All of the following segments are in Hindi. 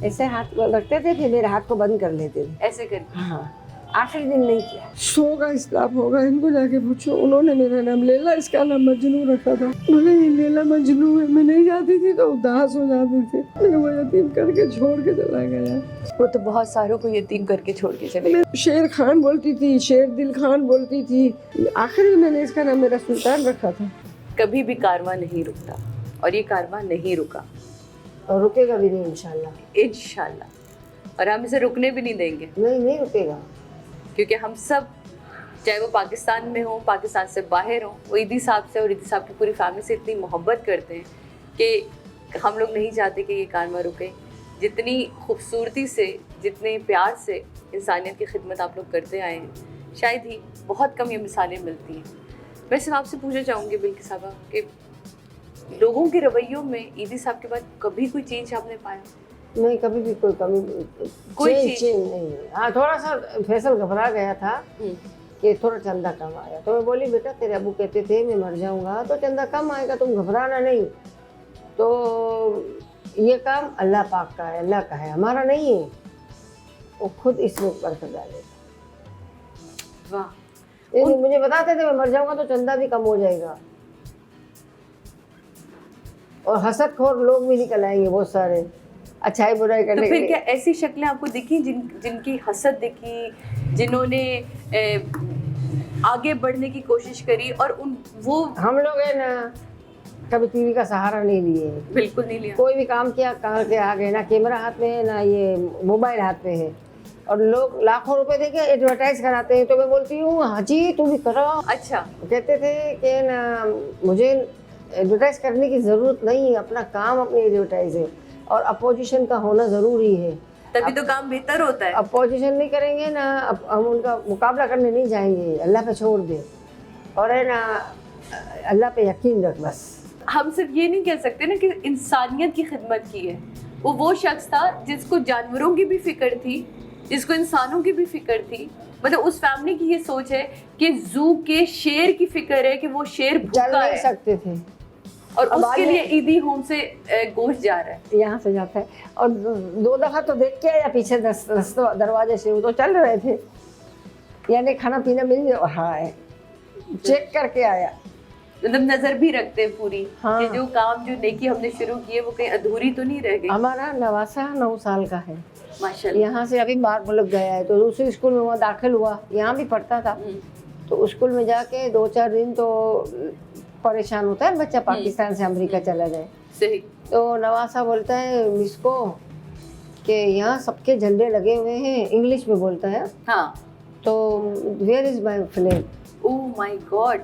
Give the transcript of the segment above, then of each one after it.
ऐसे हाथ रखते थे फिर मेरे हाथ को बंद कर लेते थे। ऐसे करके? हाँ, आखिरी दिन नहीं किया। शो का स्टाफ होगा, इनको जाके पूछो, उन्होंने मेरा नाम लैला, इसका नाम मजनू रखा था। बोले ये लैला मजनू है। मैं नहीं जाती थी तो उदास हो जाते थे। मेरे को यतीम करके छोड़ के चला गया। वो तो बहुत सारों को यतीम करके छोड़ के चले गए। मैं शेर खान बोलती थी, शेर दिल खान बोलती थी। आखिर मैंने इसका नाम मेरा सुल्तान रखा था। कभी भी कारवां नहीं रुकता और ये कारवां नहीं रुका और रुकेगा भी नहीं इंशाल्लाह। इंशाल्लाह। और हम इसे रुकने भी नहीं देंगे। नहीं रुकेगा। क्योंकि हम सब, चाहे वो पाकिस्तान में हो, पाकिस्तान से बाहर हो, वो ईदी साहब से और ईदी साहब की पूरी फैमिली से इतनी मोहब्बत करते हैं कि हम लोग नहीं चाहते कि ये कारवां रुके। जितनी खूबसूरती से, जितने प्यार से इंसानियत की खिदमत आप लोग करते आए हैं, शायद ही बहुत कम ये मिसालें मिलती हैं। मैं सिर्फ आपसे पूछना चाहूँगी बिल्किस साहबा कि लोगों के रवैयों में ईदी साहब के बाद कभी कोई चेंज आपने पाया? नहीं, कभी भी कोई कमी, कोई चेंज नहीं। हाँ, थोड़ा सा फैसल घबरा गया था कि थोड़ा चंदा कम आया, तो मैं बोली बेटा तेरे अबू कहते थे मैं मर जाऊंगा तो चंदा कम आएगा, तुम घबराना नहीं। तो ये काम अल्लाह पाक का है, अल्लाह का है, हमारा नहीं है। वो खुद इसमें बरकत डालेगा। वाह। मुझे बताते थे मैं मर जाऊंगा तो चंदा भी कम हो जाएगा और हसदखोर लोग भी निकल आएंगे बहुत सारे अच्छाई बुराई करने तो के फिर लिए। क्या ऐसी शक्लें आपको दिखी जिनकी हसद दिखी, जिन्होंने आगे बढ़ने की कोशिश करी और वो हम लोग है ना कभी टीवी का सहारा नहीं लिए, बिल्कुल नहीं लिया। कोई भी काम किया कहाँ के आ गए, ना कैमरा हाथ में है ना ये मोबाइल हाथ में है, और लोग लाखों रुपए देके एडवर्टाइज कराते हैं तो मैं बोलती हूँ हाँ जी तुम भी करो। अच्छा। कहते थे कि ना मुझे एडवर्टाइज करने की जरूरत नहीं है, अपना काम अपनी एडवर्टाइज है और अपोजिशन का होना जरूरी है, तभी तो काम बेहतर होता है। अपोजिशन नहीं करेंगे ना हम उनका मुकाबला करने नहीं जाएंगे, अल्लाह पे छोड़ दे और है ना अल्लाह पे यकीन रख बस। हम सिर्फ ये नहीं कह सकते ना कि इंसानियत की खिदमत की है। वो शख्स था जिसको जानवरों की भी फिक्र थी, जिसको इंसानों की भी फिक्र थी। मतलब उस फैमिली की ये सोच है कि जू के शेर की फिक्र है कि वो शेर चल भूखा नहीं है सकते थे और अब उसके लिए ईदी होम से गोश्त जा रहा है। यहाँ से जाता है और 2 दफा तो देख के आया पीछे दरवाजे से, वो तो चल रहे थे यानी खाना पीना मिल रहा है, चेक करके आया। मतलब नजर भी रखते हैं पूरी। हाँ। कि जो काम जो नेकी हमने शुरू की है वो कहीं अधूरी तो नहीं रह गई। हमारा नवासा 9 साल का है, माशाल्लाह। यहाँ से अभी बाहर मुल्क गया है तो दूसरे स्कूल में वहाँ दाखिल हुआ, यहाँ भी पढ़ता था तो स्कूल में जाके 2-4 दिन तो परेशान होता है बच्चा, पाकिस्तान से अमेरिका चला जाए। सही। तो नवासा बोलता है मिस को कि यहाँ सबके झंडे लगे हुए हैं, इंग्लिश में बोलता है। हाँ। तो where is my flag. Oh my God.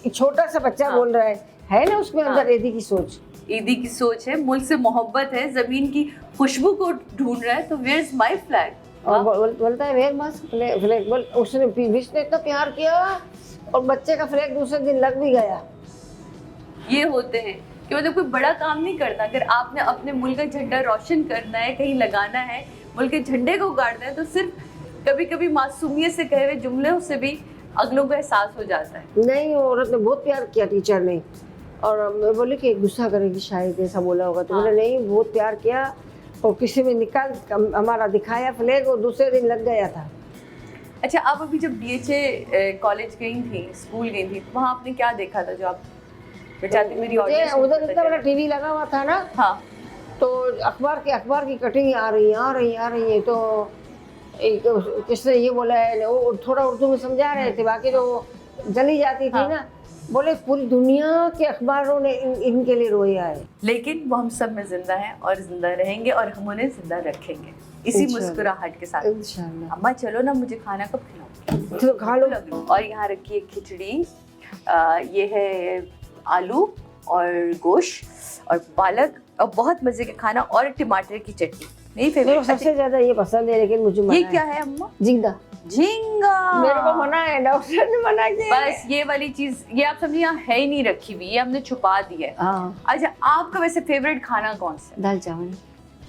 छोटा सा बच्चा हाँ। बोल रहा है ना उसमें हाँ। अंदर ईदी की सोच, ईदी की सोच है, मुल्क से मोहब्बत है, जमीन की खुशबू को ढूंढ रहा है। तो वेयर इज माय फ्लैग। और बोलता है वेयर माय फ्लैग। बोल उसने विश ने इतना प्यार किया और बच्चे का फ्लैग दूसरे दिन लग भी गया। ये होते हैं कि मतलब कोई बड़ा काम नहीं करता। अगर आपने अपने मुल्क का झंडा रोशन करना है, कहीं लगाना है, मुल्क के झंडे को गाड़ना है, तो सिर्फ कभी कभी मासूमियत से कहे हुए जुमलों से भी अगलों को एहसास हो जाता है। नहीं, वो औरत ने बहुत प्यार किया टीचर ने, और मैं बोली कि गुस्सा करेगी शायद ऐसा बोला होगा, तो हाँ। मैंने नहीं बहुत प्यार किया और किसी में निकाल हमारा दिखाया फ्लैग और दूसरे दिन लग गया था। अच्छा, आप अभी जब DHA कॉलेज गई थी, स्कूल गई थी, तो वहाँ आपने क्या देखा था जो आप चाहती मेरी ऑडियंस को उधर पता इतना बड़ा चले? टीवी लगा हुआ था ना, हाँ। तो अखबार की कटिंग आ रही है तो किसने ये बोला है, वो थोड़ा उर्दू में समझा रहे थे, बाकी तो जली जाती थी हाँ। ना। बोले पूरी दुनिया के अखबारों ने इनके लिए रोया है, लेकिन वो हम सब में जिंदा है और जिंदा रहेंगे और हम उन्हें जिंदा रखेंगे इसी इंशाल्लाह। मुस्कुराहट के साथ। इंशाल्लाह। अम्मा चलो ना, मुझे खाना कब खिलाओ? तो खा लो। और यहाँ रखी है खिचड़ी, ये है आलू और गोश्त और पालक और बहुत मजे का खाना और टमाटर की चटनी, मेरी मेरे को फेवरेट। सबसे ज्यादा ये पसंद है, लेकिन मुझे मना ये है। क्या है अम्मा? झींगा। झींगा। मेरे को मना है, डॉक्टर ने मना किया है। बस ये वाली चीज, ये आप समझिए यहाँ है ही नहीं रखी हुई, ये हमने छुपा दी है। हाँ, अच्छा, आपका वैसे फेवरेट खाना कौन सा है? दाल चावल।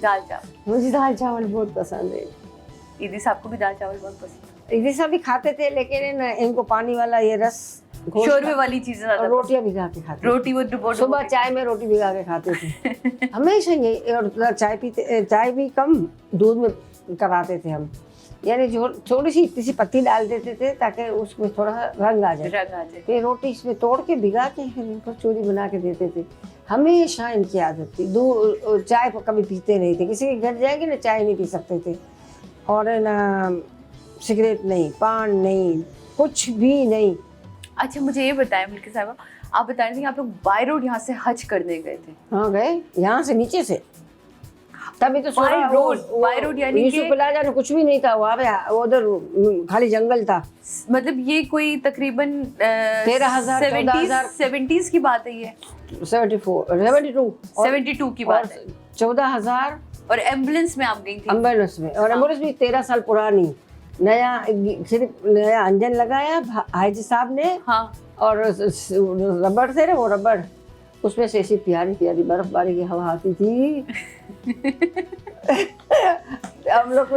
दाल चावल। मुझे दाल चावल बहुत पसंद है। ईदी साहब को भी दाल चावल बहुत पसंद है। ये सब भी खाते थे, लेकिन है ना इनको पानी वाला ये रस शोरबे वाली चीजें और ज्यादा रोटियां भिगा के खाते थे। रोटी वो डुबो सुबह चाय में रोटी भिगा के खाते थे हमेशा यही। और चाय भी कम दूध में कराते थे हम, यानी थोड़ी सी इतनी सी पत्ती डाल देते थे ताकि उसमें थोड़ा सा रंग आ जाए। फिर रोटी इसमें तोड़ के भिगा के फिर उनको चूरी बना के देते थे। हमेशा इनकी आदत थी। दूध चाय कभी पीते नहीं थे, किसी के घर जाएंगे ना चाय नहीं पी सकते थे, और ना सिगरेट नहीं, पान नहीं, कुछ भी नहीं। अच्छा मुझे ये बताएं मिल्की साहिबा, आप बता रहे थे कि आप लोग बाय रोड यहाँ से हज करने गए थे। हाँ गए, यहाँ से नीचे से। तभी तो बाय रोड यानी यूसुफ प्लाजा में कुछ भी नहीं था वहाँ पे, उधर खाली जंगल था। मतलब ये कोई तकरीबन 13,000 70s की बात है, ये 72 की बात है। 14,000 और एम्बुलेंस में आप गई थी? एम्बुलेंस में, और एम्बुलेंस भी 13 साल पुरानी, नया सिर्फ नया इंजन लगाया हाजी साहब ने। हाँ। और रबड़ थे ना, वो रबड़ उसमें से ऐसी प्यारी प्यारी बर्फबारी की हवा आती थी हम लोग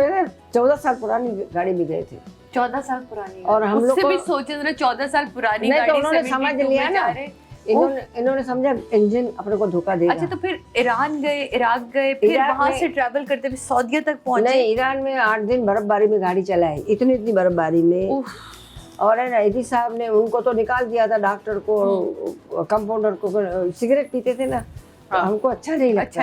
14 साल पुरानी गाड़ी में गए थे। 14 साल पुरानी, और हम लोग भी सोचे जरा 14 साल पुरानी गाड़ी, तो उन्होंने समझ लिया ना, इन्होंने समझा इंजन अपने को धोखा देगा। अच्छा, तो फिर ईरान गए, इराक गए, फिर वहां से ट्रैवल करते हुए सऊदीया तक पहुंचे? नहीं, ईरान में 8 दिन बर्फबारी में गाड़ी चलाई, इतनी बर्फबारी में। और है ना, इदी साहब ने उनको तो निकाल दिया था, डॉक्टर को, कंपाउंडर को। सिगरेट पीते थे ना, तो हमको अच्छा नहीं लगता।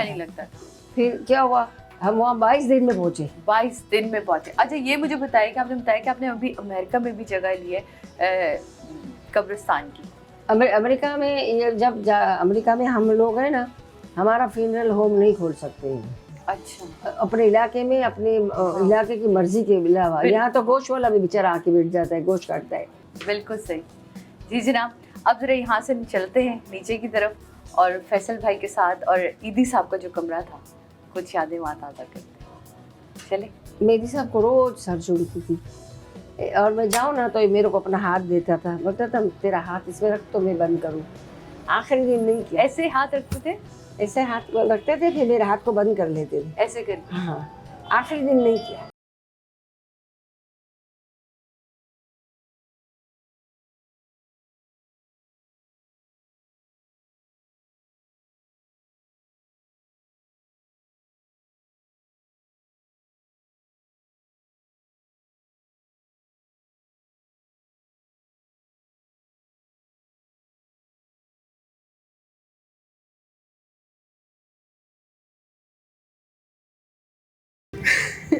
फिर क्या हुआ, हम वहाँ 22 दिन में पहुंचे। 22 दिन में पहुंचे। अच्छा ये मुझे बताया कि आपने बताया कि आपने अभी अमेरिका में भी जगह ली है कब्रिस्तान की। अमेरिका में अमेरिका में हम लोग हैं ना, हमारा फ्यूनरल होम नहीं खोल सकते हैं। अच्छा। अपने इलाके में, अपने इलाके की मर्जी के अलावा। यहाँ तो गोश्त वाला भी बेचारा आके बैठ जाता है, गोश्त काटता है। बिल्कुल सही। जी जनाब, अब जरा यहाँ से चलते हैं नीचे की तरफ, और फैसल भाई के साथ और ईदी साहब का जो कमरा था, कुछ यादें वहाँ ताज़ा करते हैं। चले। मेदी साहब को रोज सर चुनती थी, और मैं जाऊँ ना तो मेरे को अपना हाथ देता था, बोलता था तेरा हाथ इसमें रख तो मैं बंद करूँ। आखिरी दिन नहीं किया। ऐसे हाथ रखते थे? ऐसे हाथ रखते थे, फिर मेरे हाथ को बंद कर लेते थे ऐसे करके। हाँ, आखिरी दिन नहीं किया।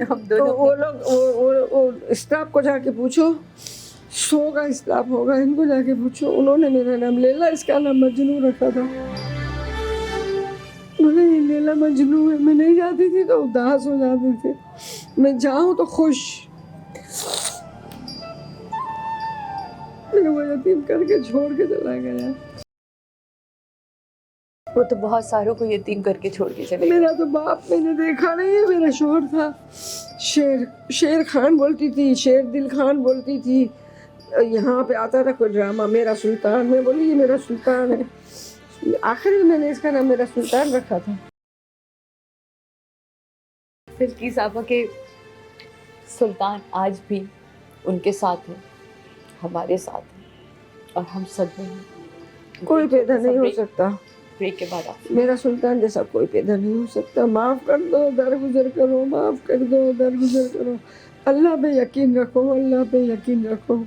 हम दोनों तो वो लोग वो स्टाफ को जाके पूछो, 100 का स्टाफ होगा, इनको जाके पूछो, उन्होंने मेरा नाम लैला, इसका नाम मजनू रखा था। बोले ये लैला मजनू है। मैं नहीं जाती थी तो उदास हो जाते थे, मैं जाऊँ तो खुश। मेरे वो यतीम करके छोड़ के चला गया। वो तो बहुत सारों को यतीम करके छोड़ के चले। मेरा तो बाप मैंने देखा नहीं है, मेरा शोहर था शेर खान बोलती थी, शेर दिल खान बोलती थी। यहाँ पे आता था कोई ड्रामा, मेरा सुल्तान। मैं बोली ये मेरा सुल्तान है। आखिर में मैंने इसका नाम मेरा सुल्तान रखा था। फिर की साहबा के सुल्तान आज भी उनके साथ है, हमारे साथ है, और हम सदमे हैं। कोई पैदा नहीं हो सकता ब्रेक के बाद। मेरा सुल्तान जैसा कोई पैदा नहीं हो सकता। माफ़ कर दो, दरगुजर करो, माफ़ कर दो, दरगुजर करो। अल्लाह पे यकीन रखो, अल्लाह पे यकीन रखो।